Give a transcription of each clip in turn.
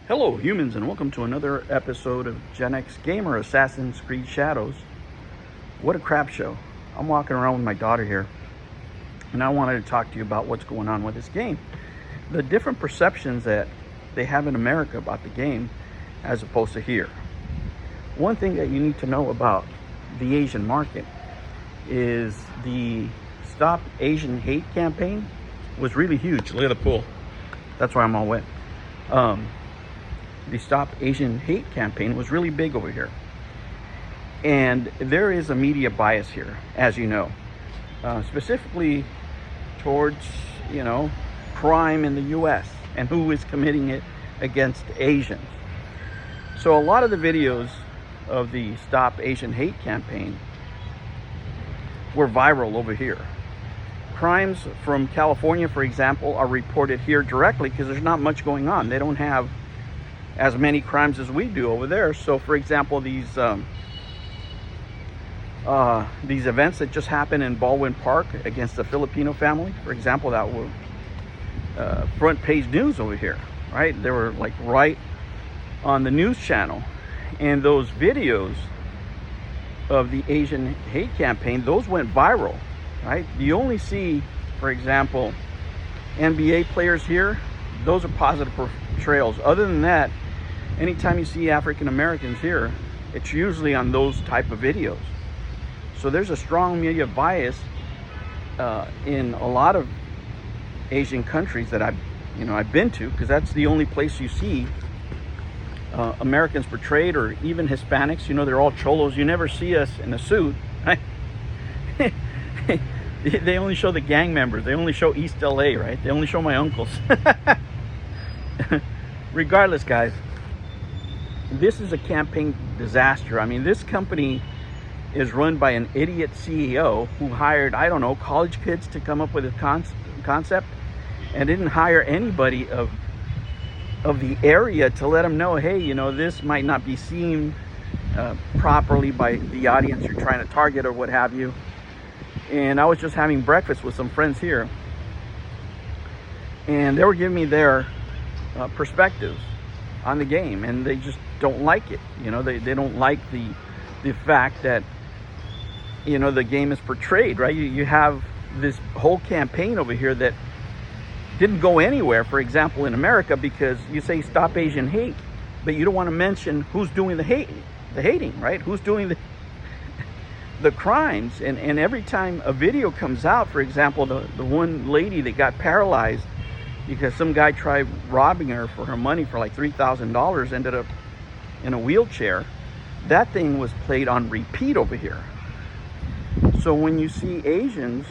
Hello humans, and welcome to another episode of Gen X Gamer Assassin's Creed Shadows. What a crap show. I'm walking around with my daughter here, and I wanted to talk to you about what's going on with this game. The different perceptions that they have in America about the game as opposed to here. One thing that you need to know about the Asian market is the Stop Asian Hate campaign was really huge. Look at the pool. That's why I'm all wet. The Stop Asian Hate campaign was really big over here. And there is a media bias here, as you know, specifically towards, crime in the US and who is committing it against Asians. So a lot of the videos of the Stop Asian Hate campaign were viral over here. Crimes from California, for example, are reported here directly because there's not much going on. They don't have as many crimes as we do over there. So for example, these events that just happened in Baldwin Park against the Filipino family, for example, that were front page news over here, right? They were like right on the news channel. And those videos of the Asian hate campaign, those went viral, right? You only see, for example, NBA players here. Those are positive portrayals. Other than that, anytime you see African Americans here, it's usually on those type of videos. So there's a strong media bias in a lot of Asian countries that I've been to, because that's the only place you see Americans portrayed, or even Hispanics. They're all cholos. You never see us in a suit, right? They only show the gang members. They only show East LA, right? They only show my uncles. Regardless, guys, this is a campaign disaster. I mean, this company is run by an idiot CEO who hired, I don't know, college kids to come up with a concept, and didn't hire anybody of the area to let them know, hey, this might not be seen properly by the audience you're trying to target or what have you. And I was just having breakfast with some friends here, and they were giving me their perspectives on the game, and they just don't like it. They don't like the fact that the game is portrayed, right? You have this whole campaign over here that didn't go anywhere, for example, in America, because you say Stop Asian Hate, but you don't want to mention who's doing the hating, right? Who's doing the crimes. And every time a video comes out, for example, the one lady that got paralyzed because some guy tried robbing her for her money for like $3,000, ended up in a wheelchair, that thing was played on repeat over here. So when you see Asians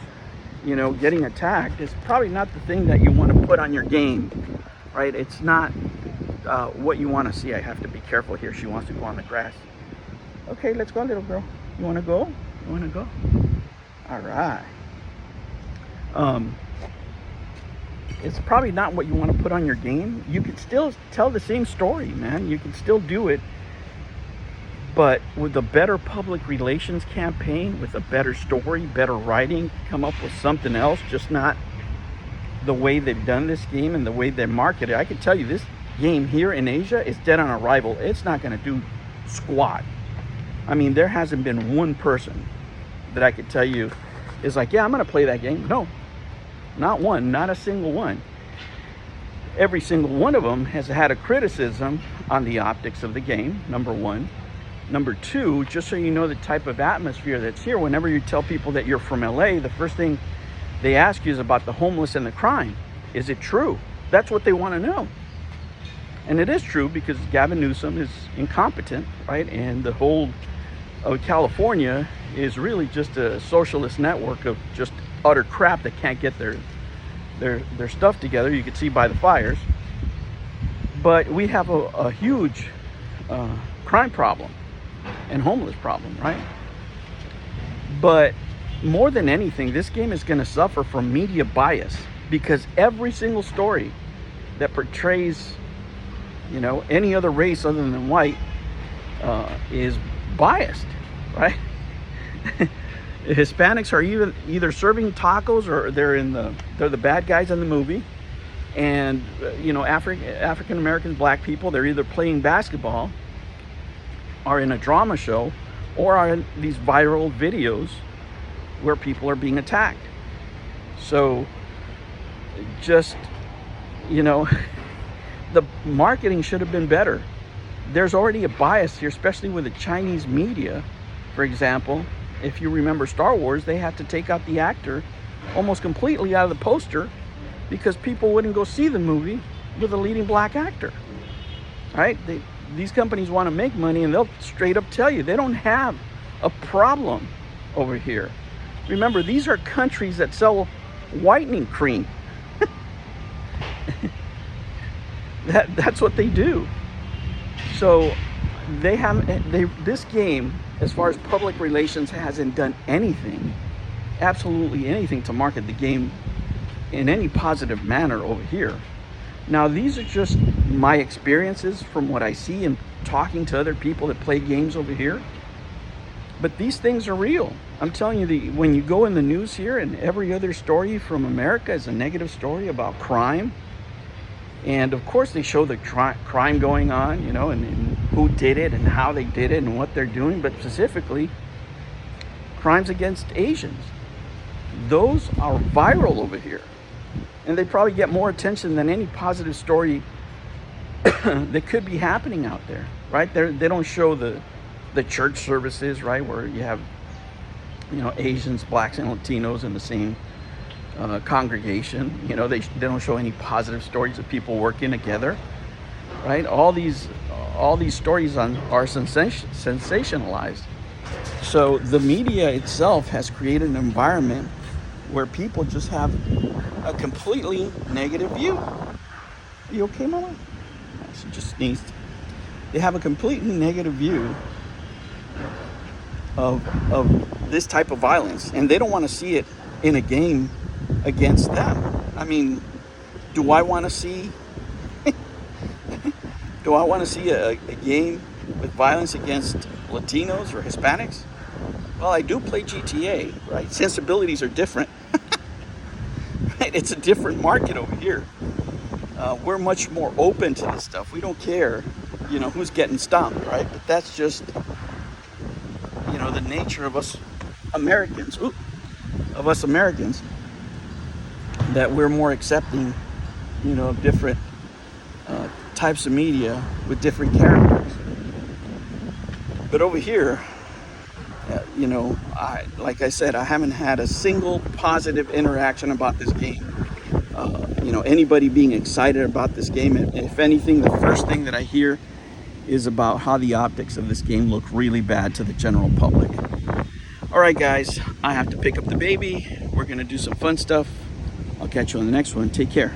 getting attacked, it's probably not the thing that you want to put on your game, right? It's not what you want to see. I have to be careful here. She wants to go on the grass. Okay, let's go, little girl. You want to go? You want to go? All right. It's probably not what you want to put on your game. You could still tell the same story, man. You can still do it, but with a better public relations campaign, with a better story, better writing, come up with something else, just not the way they've done this game and the way they market it. I can tell you, this game here in Asia is dead on arrival. It's not going to do squat. I mean, there hasn't been one person that I could tell you is like, yeah, I'm going to play that game. No, not one, not a single one. Every single one of them has had a criticism on the optics of the game, number one. Number two, just so you know the type of atmosphere that's here, whenever you tell people that you're from LA, the first thing they ask you is about the homeless and the crime. Is it true? That's what they want to know. And it is true, because Gavin Newsom is incompetent, right? And the whole of California is really just a socialist network of just utter crap that can't get their stuff together. You can see by the fires. But we have a huge crime problem and homeless problem, right? But more than anything, this game is going to suffer from media bias, because every single story that portrays any other race other than white is biased, right? Hispanics are either serving tacos, or they're the bad guys in the movie. And you know, African Americans, black people, they're either playing basketball, are in a drama show, or are in these viral videos where people are being attacked. So just, you know, the marketing should have been better. There's already a bias here, especially with the Chinese media. For example, if you remember Star Wars, they had to take out the actor almost completely out of the poster because people wouldn't go see the movie with a leading black actor, right? These companies want to make money, and they'll straight up tell you they don't have a problem over here. Remember, these are countries that sell whitening cream. That's what they do. So this game, as far as public relations, hasn't done anything, absolutely anything, to market the game in any positive manner over here. Now, these are just my experiences from what I see and talking to other people that play games over here. But these things are real. I'm telling you, when you go in the news here, and every other story from America is a negative story about crime. And of course they show the crime going on, you know, and who did it and how they did it and what they're doing. But specifically, crimes against Asians. Those are viral over here. And they probably get more attention than any positive story that could be happening out there, right? They don't show the church services, right, where you have, you know, Asians, blacks, and Latinos in the same congregation. You know, they don't show any positive stories of people working together, right? All these stories are sensationalized. So the media itself has created an environment where people just have a completely negative view. Are you okay, Mama? She just sneezed. They have a completely negative view of this type of violence, and they don't want to see it in a game against them. I mean, do I want to see a game with violence against Latinos or Hispanics? Well, I do play GTA, right? Sensibilities are different. Right? It's a different market over here. We're much more open to this stuff. We don't care, you know, who's getting stomped, right? But that's just, you know, the nature of us Americans. That we're more accepting, you know, of different types of media with different characters. But over here, you know, like I said, I haven't had a single positive interaction about this game. You know, anybody being excited about this game. If anything, the first thing that I hear is about how the optics of this game look really bad to the general public. All right, guys, I have to pick up the baby. We're going to do some fun stuff. I'll catch you on the next one. Take care.